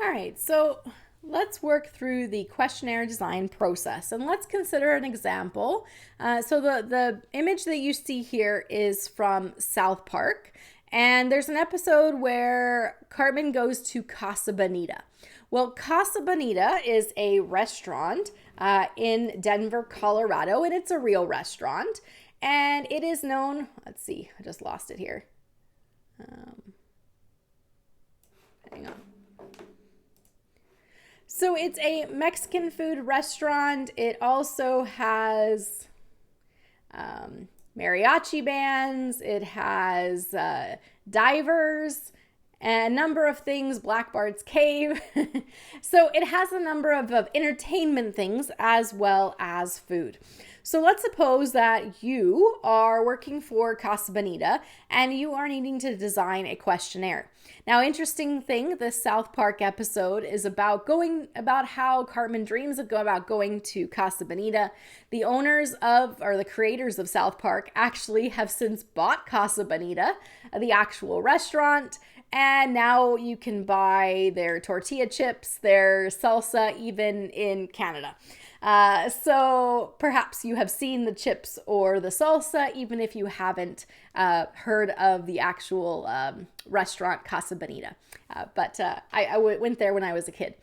All right, so let's work through the questionnaire design process and let's consider an example. So the image that you see here is from South Park, and there's an episode where Cartman goes to Casa Bonita. Well, Casa Bonita is a restaurant in Denver, Colorado, and it's a real restaurant. And it is known, let's see, I just lost it here. Hang on. So it's a Mexican food restaurant. It also has mariachi bands. It has divers, and a number of things, Black Bart's Cave. So it has a number of entertainment things as well as food. So let's suppose that you are working for Casa Bonita and you are needing to design a questionnaire. Now, interesting thing, this South Park episode is about how Cartman dreams about going to Casa Bonita. The owners or the creators of South Park actually have since bought Casa Bonita, the actual restaurant, and now you can buy their tortilla chips, their salsa, even in Canada. So perhaps you have seen the chips or the salsa, even if you haven't heard of the actual restaurant Casa Bonita. But I went there when I was a kid.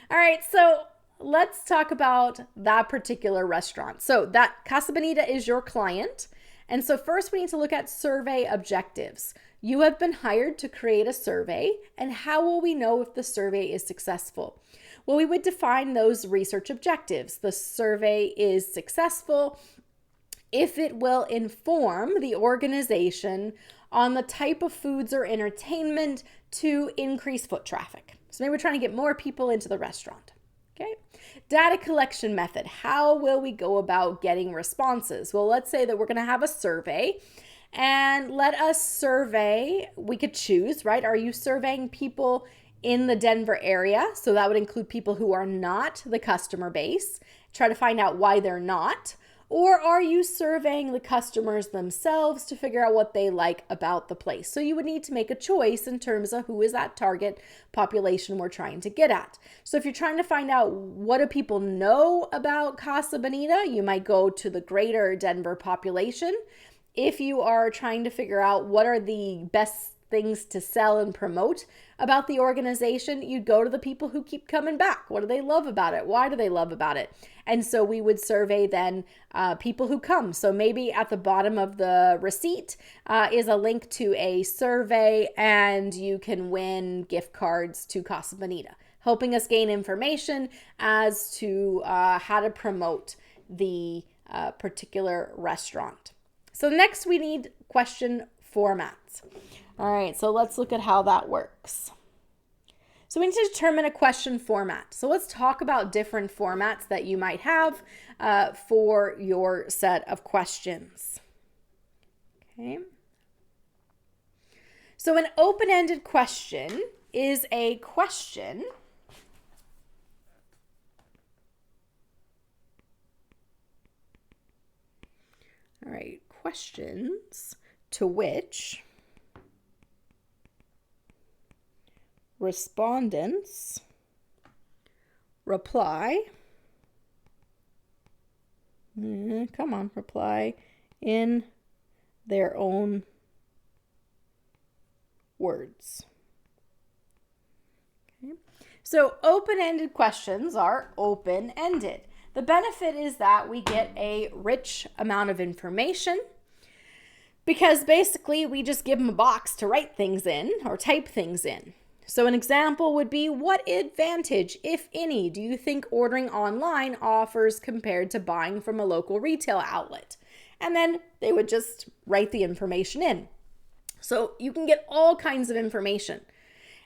All right, so let's talk about that particular restaurant. So that Casa Bonita is your client. And so first we need to look at survey objectives. You have been hired to create a survey, and how will we know if the survey is successful? Well, we would define those research objectives. The survey is successful if it will inform the organization on the type of foods or entertainment to increase foot traffic. So maybe we're trying to get more people into the restaurant. Okay. Data collection method. How will we go about getting responses? Well, let's say that we're going to have a survey, and let us survey. We could choose, right? Are you surveying people in the Denver area? So that would include people who are not the customer base. Try to find out why they're not. Or are you surveying the customers themselves to figure out what they like about the place? So you would need to make a choice in terms of who is that target population we're trying to get at. So if you're trying to find out what do people know about Casa Bonita, you might go to the greater Denver population. If you are trying to figure out what are the best things to sell and promote about the organization, you'd go to the people who keep coming back. What do they love about it? Why do they love about it? And so we would survey then people who come. So maybe at the bottom of the receipt is a link to a survey, and you can win gift cards to Casa Bonita, helping us gain information as to how to promote the particular restaurant. So next we need question formats. All right, so let's look at how that works. So we need to determine a question format. So let's talk about different formats that you might have for your set of questions. Okay. So an open-ended question is a question all right, questions to which respondents reply. Reply in their own words. Okay. So open-ended questions are open-ended. The benefit is that we get a rich amount of information, because basically we just give them a box to write things in or type things in. So an example would be, what advantage, if any, do you think ordering online offers compared to buying from a local retail outlet? And then they would just write the information in. So you can get all kinds of information.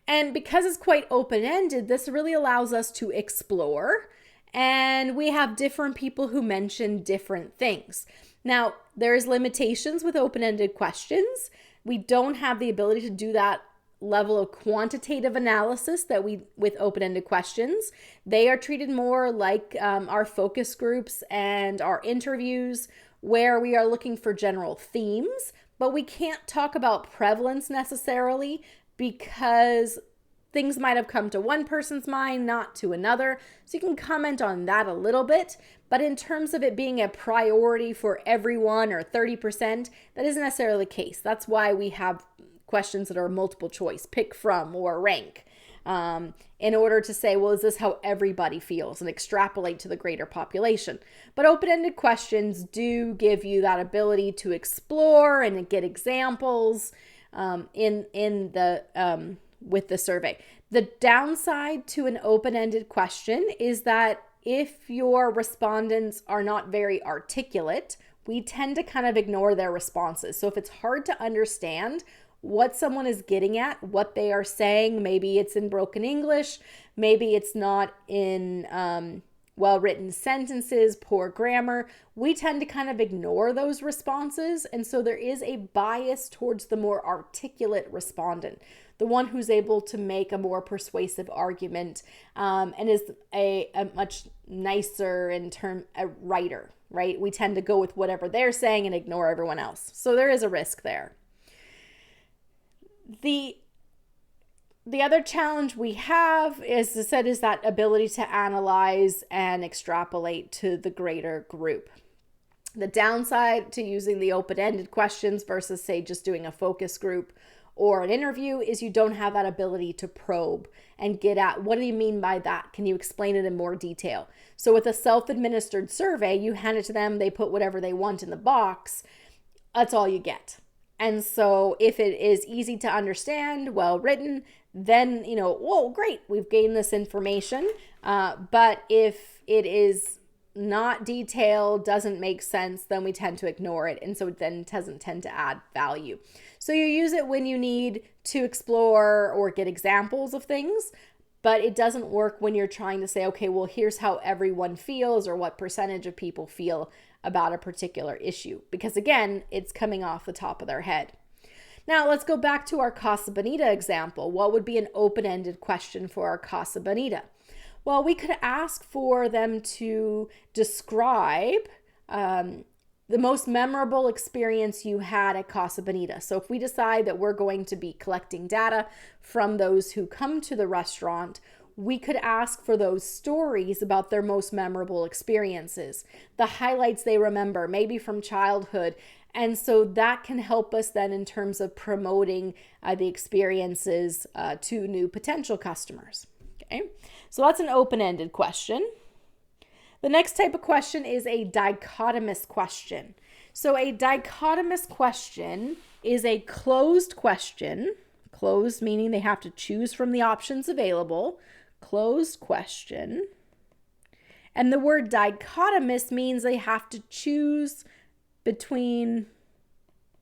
And because it's quite open-ended, this really allows us to explore. And we have different people who mention different things. Now, there's limitations with open-ended questions. We don't have the ability to do that level of quantitative analysis that we with open-ended questions. They are treated more like our focus groups and our interviews, where we are looking for general themes, but we can't talk about prevalence necessarily, because things might have come to one person's mind, not to another. So you can comment on that a little bit. But in terms of it being a priority for everyone or 30%, that isn't necessarily the case. That's why we have questions that are multiple choice, pick from or rank, in order to say, well, is this how everybody feels, and extrapolate to the greater population. But open-ended questions do give you that ability to explore and get examples with the survey. The downside to an open-ended question is that if your respondents are not very articulate, we tend to kind of ignore their responses. So if it's hard to understand what someone is getting at, what they are saying, maybe it's in broken English, maybe it's not in well-written sentences, poor grammar, we tend to kind of ignore those responses. And so there is a bias towards the more articulate respondent, the one who's able to make a more persuasive argument, and is a much nicer a writer, right? We tend to go with whatever they're saying and ignore everyone else. So there is a risk there. The other challenge we have is that ability to analyze and extrapolate to the greater group. The downside to using the open-ended questions versus, say, just doing a focus group or an interview is you don't have that ability to probe and get at, what do you mean by that? Can you explain it in more detail? So with a self-administered survey, you hand it to them, they put whatever they want in the box, that's all you get. And so if it is easy to understand, well written, then, whoa, great, we've gained this information. But if it is not detailed, doesn't make sense, then we tend to ignore it. And so it then doesn't tend to add value. So you use it when you need to explore or get examples of things, but it doesn't work when you're trying to say, okay, well, here's how everyone feels or what percentage of people feel about a particular issue. Because again, it's coming off the top of their head. Now let's go back to our Casa Bonita example. What would be an open-ended question for our Casa Bonita? Well, we could ask for them to describe the most memorable experience you had at Casa Bonita. So if we decide that we're going to be collecting data from those who come to the restaurant, we could ask for those stories about their most memorable experiences, the highlights they remember, maybe from childhood. And so that can help us then in terms of promoting the experiences to new potential customers. Okay, so that's an open-ended question. The next type of question is a dichotomous question. So a dichotomous question is a closed question, closed meaning they have to choose from the options available, closed question. And the word dichotomous means they have to choose between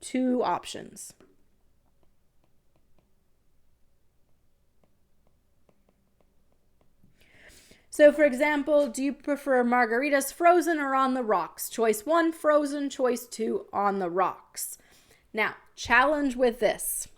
two options. So for example, do you prefer margaritas frozen or on the rocks? Choice 1, frozen. Choice 2, on the rocks. Now, challenge with this.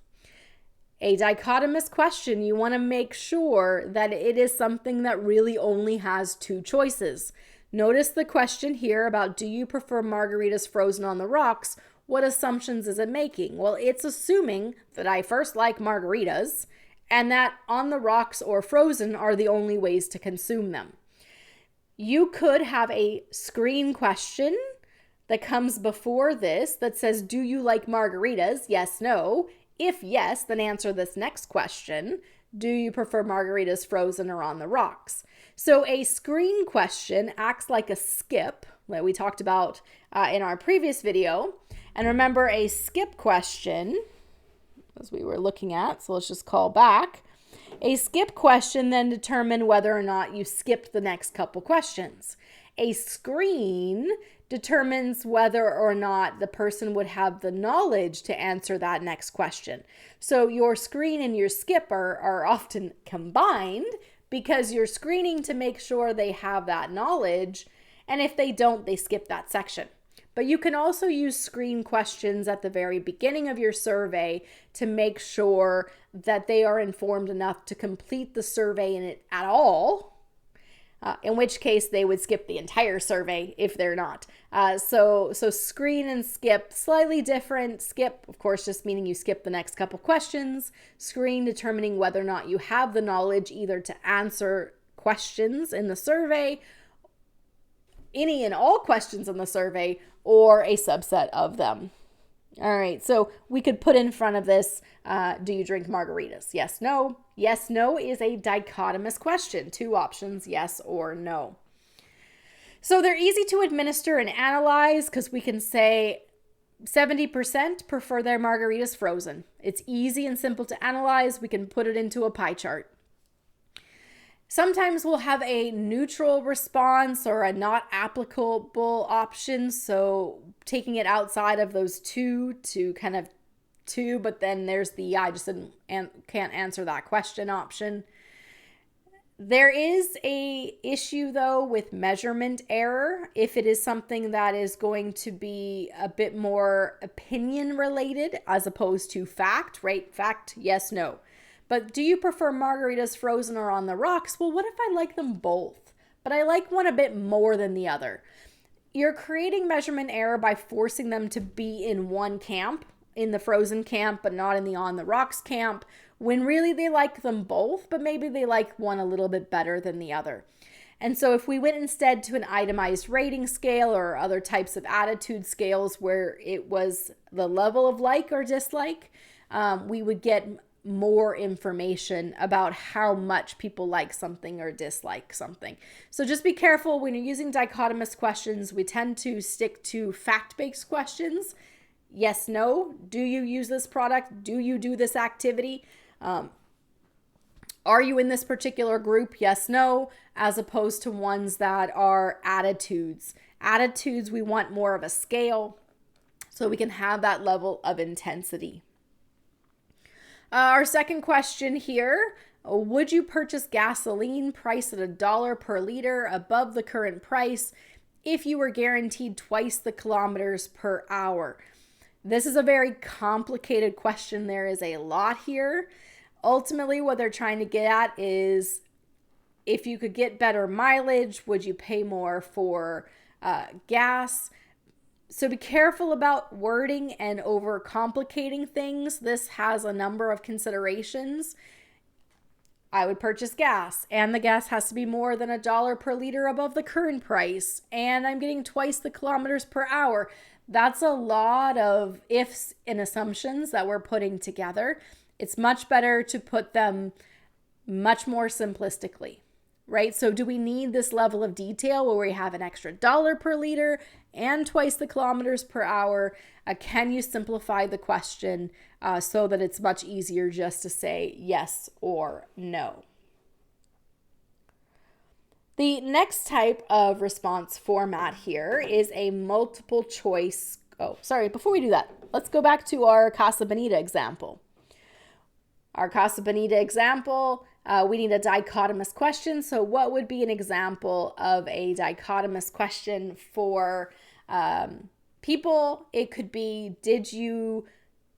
A dichotomous question, you want to make sure that it is something that really only has two choices. Notice the question here about, do you prefer margaritas frozen on the rocks? What assumptions is it making? Well, it's assuming that I first like margaritas and that on the rocks or frozen are the only ways to consume them. You could have a screen question that comes before this that says, do you like margaritas? Yes, no. If yes, then answer this next question. Do you prefer margaritas frozen or on the rocks? So a screen question acts like a skip that we talked about in our previous video. And remember, a skip question, as we were looking at, so let's just call back. A skip question then determine whether or not you skipped the next couple questions. A screen determines whether or not the person would have the knowledge to answer that next question. So your screen and your skip are often combined because you're screening to make sure they have that knowledge, and if they don't, they skip that section. But you can also use screen questions at the very beginning of your survey to make sure that they are informed enough to complete the survey in it at all. in which case they would skip the entire survey if they're not. So screen and skip, slightly different. Skip, of course, just meaning you skip the next couple questions. Screen, determining whether or not you have the knowledge either to answer questions in the survey, any and all questions in the survey, or a subset of them. All right, so we could put in front of this, do you drink margaritas? Yes, no. Yes, no is a dichotomous question. 2 options, yes or no. So they're easy to administer and analyze because we can say 70% prefer their margaritas frozen. It's easy and simple to analyze. We can put it into a pie chart. Sometimes we'll have a neutral response or a not applicable option. So taking it outside of those 2 to kind of 2, but then there's the I just can't answer that question option. There is a issue though with measurement error if it is something that is going to be a bit more opinion related as opposed to fact, right? Fact, yes, no. But do you prefer margaritas frozen or on the rocks? Well, what if I like them both, but I like one a bit more than the other? You're creating measurement error by forcing them to be in one camp, in the frozen camp, but not in the on the rocks camp, when really they like them both, but maybe they like one a little bit better than the other. And so if we went instead to an itemized rating scale or other types of attitude scales where it was the level of like or dislike, we would get more information about how much people like something or dislike something. So just be careful when you're using dichotomous questions. We tend to stick to fact-based questions. Yes, no. Do you use this product? Do you do this activity? Are you in this particular group? Yes, no. As opposed to ones that are attitudes. Attitudes, we want more of a scale so we can have that level of intensity. Our second question here, would you purchase gasoline priced at $1 per liter above the current price if you were guaranteed twice the kilometers per hour? This is a very complicated question. There is a lot here. Ultimately, what they're trying to get at is if you could get better mileage, would you pay more for gas? So be careful about wording and overcomplicating things. This has a number of considerations. I would purchase gas, and the gas has to be more than $1 per liter above the current price, and I'm getting twice the kilometers per hour. That's a lot of ifs and assumptions that we're putting together. It's much better to put them much more simplistically, right? So do we need this level of detail where we have an extra $1 per liter and twice the kilometers per hour? Can you simplify the question so that it's much easier just to say yes or no? The next type of response format here is a multiple choice. Oh, sorry, before we do that, let's go back to our Casa Bonita example. Our Casa Bonita example, we need a dichotomous question. So what would be an example of a dichotomous question for people? It could be, did you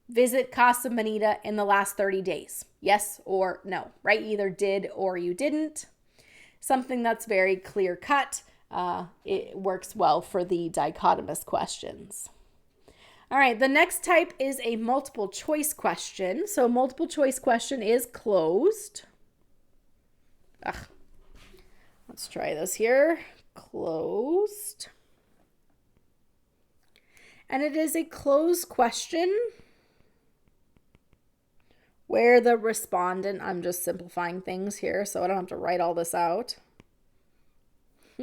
visit Casa Bonita in the last 30 days? Yes or no, right? Either did or you didn't. Something that's very clear cut. It works well for the dichotomous questions. All right, the next type is a multiple choice question. So multiple choice question is closed. Let's try this here. Closed. And it is a closed question where the respondent, I'm just simplifying things here so I don't have to write all this out.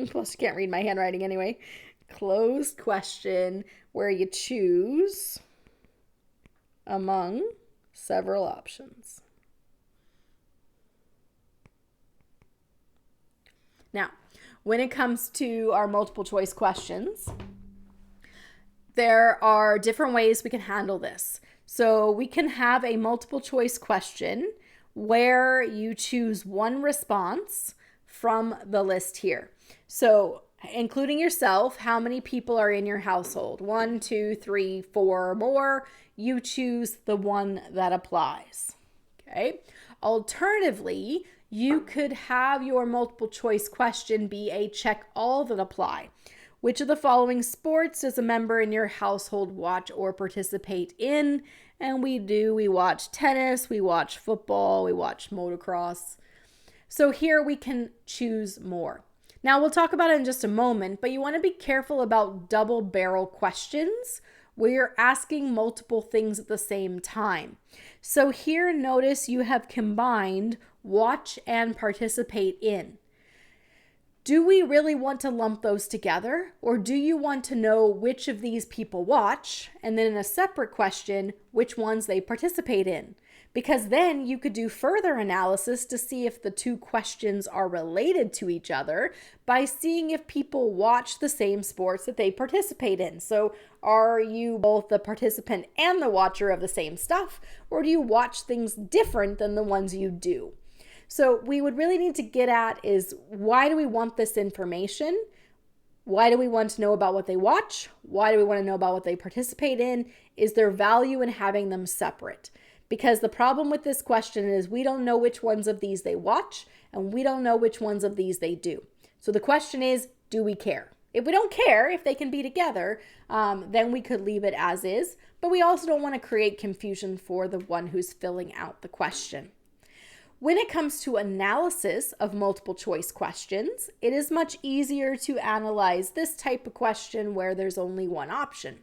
Plus, you can't read my handwriting anyway. Closed question where you choose among several options. Now, when it comes to our multiple choice questions, there are different ways we can handle this. So we can have a multiple choice question where you choose one response from the list here. So including yourself, how many people are in your household? 1, 2, 3, 4 or more. You choose the one that applies. Okay. Alternatively, you could have your multiple choice question be a check all that apply. Which of the following sports does a member in your household watch or participate in? And we watch tennis, we watch football, we watch motocross. So here we can choose more. Now we'll talk about it in just a moment, but you want to be careful about double barrel questions where you're asking multiple things at the same time. So here, notice you have combined watch and participate in. Do we really want to lump those together, or do you want to know which of these people watch, and then in a separate question, which ones they participate in? Because then you could do further analysis to see if the two questions are related to each other by seeing if people watch the same sports that they participate in. So are you both the participant and the watcher of the same stuff, or do you watch things different than the ones you do? So we would really need to get at is, why do we want this information? Why do we want to know about what they watch? Why do we want to know about what they participate in? Is there value in having them separate? Because the problem with this question is we don't know which ones of these they watch, and we don't know which ones of these they do. So the question is, do we care? If we don't care if they can be together, then we could leave it as is. But we also don't want to create confusion for the one who's filling out the question. When it comes to analysis of multiple choice questions, it is much easier to analyze this type of question where there's only one option,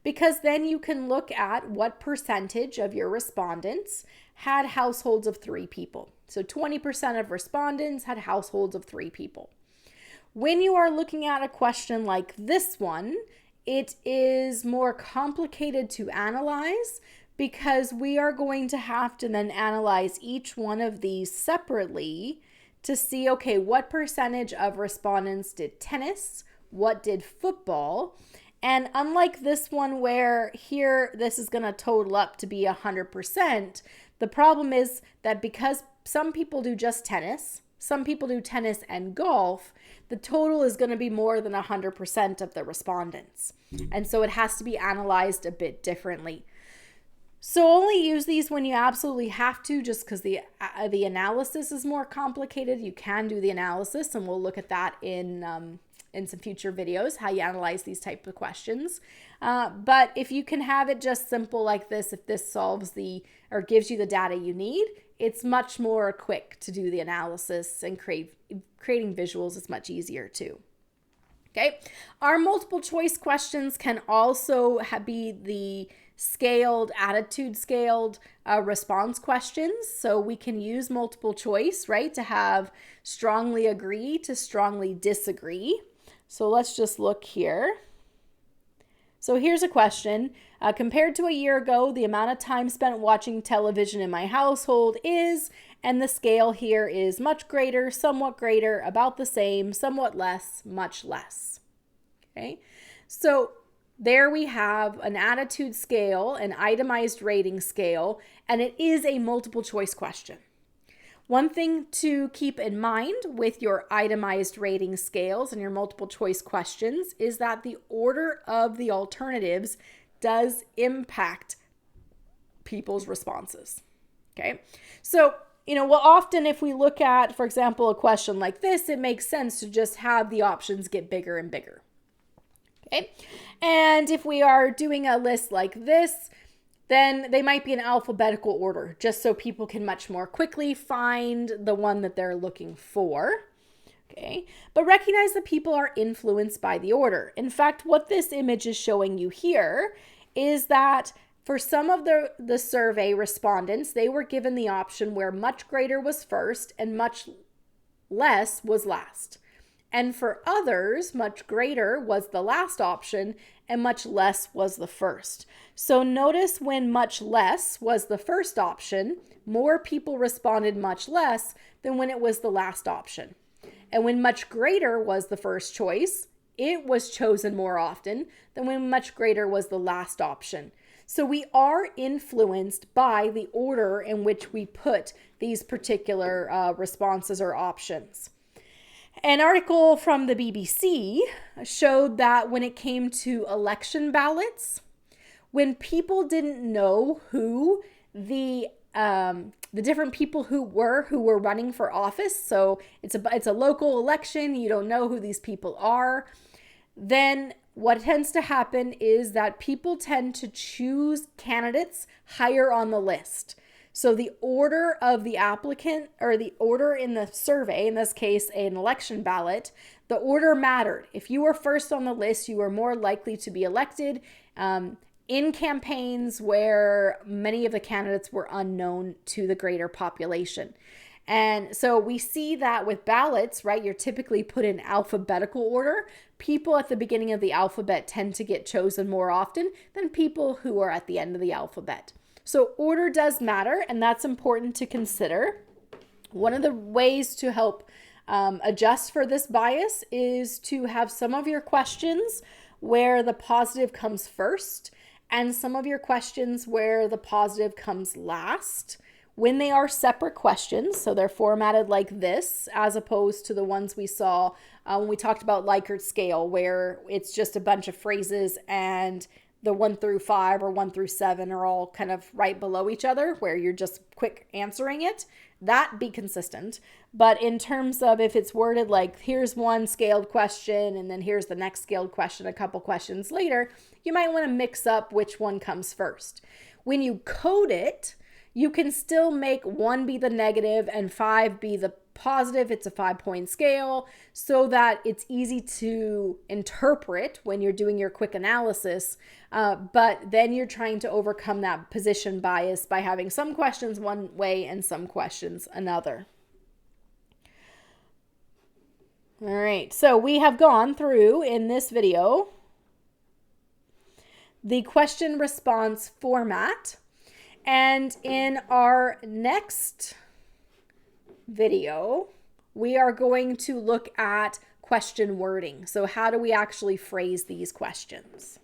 because then you can look at what percentage of your respondents had households of 3 people. So 20% of respondents had households of 3 people. When you are looking at a question like this one, it is more complicated to analyze, because we are going to have to then analyze each one of these separately to see, okay, what percentage of respondents did tennis, what did football, and unlike this one where here this is going to total up to be 100%, the problem is that because some people do just tennis, some people do tennis and golf, the total is going to be more than 100% of the respondents. And so it has to be analyzed a bit differently. So only use these when you absolutely have to, just because the analysis is more complicated. You can do the analysis, and we'll look at that in some future videos, how you analyze these type of questions. But if you can have it just simple like this, if this solves or gives you the data you need, it's much more quick to do the analysis, and creating visuals is much easier too. Okay, our multiple choice questions can also be the attitude scaled response questions. So we can use multiple choice, right, to have strongly agree to strongly disagree. So let's just look here. So here's a question. Compared to a year ago, the amount of time spent watching television in my household is, and the scale here is much greater, somewhat greater, about the same, somewhat less, much less. Okay, so there we have an attitude scale, an itemized rating scale, and it is a multiple choice question. One thing to keep in mind with your itemized rating scales and your multiple choice questions is that the order of the alternatives does impact people's responses. Okay, so well, often if we look at, for example, a question like this, it makes sense to just have the options get bigger and bigger. Okay, and if we are doing a list like this, then they might be in alphabetical order, just so people can much more quickly find the one that they're looking for. Okay, but recognize that people are influenced by the order. In fact, what this image is showing you here is that for some of the survey respondents, they were given the option where much greater was first and much less was last. And for others, much greater was the last option and much less was the first. So notice when much less was the first option, more people responded much less than when it was the last option. And when much greater was the first choice, it was chosen more often than when much greater was the last option. So we are influenced by the order in which we put these particular responses or options. An article from the BBC showed that when it came to election ballots, when people didn't know who the the different people who were running for office. So it's a local election. You don't know who these people are. Then what tends to happen is that people tend to choose candidates higher on the list. So the order of the applicant, or the order in the survey, in this case, an election ballot, the order mattered. If you were first on the list, you were more likely to be elected in campaigns where many of the candidates were unknown to the greater population. And so we see that with ballots, right? You're typically put in alphabetical order. People at the beginning of the alphabet tend to get chosen more often than people who are at the end of the alphabet. So order does matter, and that's important to consider. One of the ways to help adjust for this bias is to have some of your questions where the positive comes first and some of your questions where the positive comes last. When they are separate questions, so they're formatted like this, as opposed to the ones we saw when we talked about Likert scale, where it's just a bunch of phrases and the 1 through 5 or 1 through 7 are all kind of right below each other, where you're just quick answering it. That be consistent. But in terms of if it's worded like here's one scaled question and then here's the next scaled question a couple questions later, you might want to mix up which one comes first. When you code it, you can still make 1 be the negative and 5 be the positive. It's a 5-point scale so that it's easy to interpret when you're doing your quick analysis. But then you're trying to overcome that position bias by having some questions one way and some questions another. All right, so we have gone through in this video the question response format. And in our next video, we are going to look at question wording. So how do we actually phrase these questions?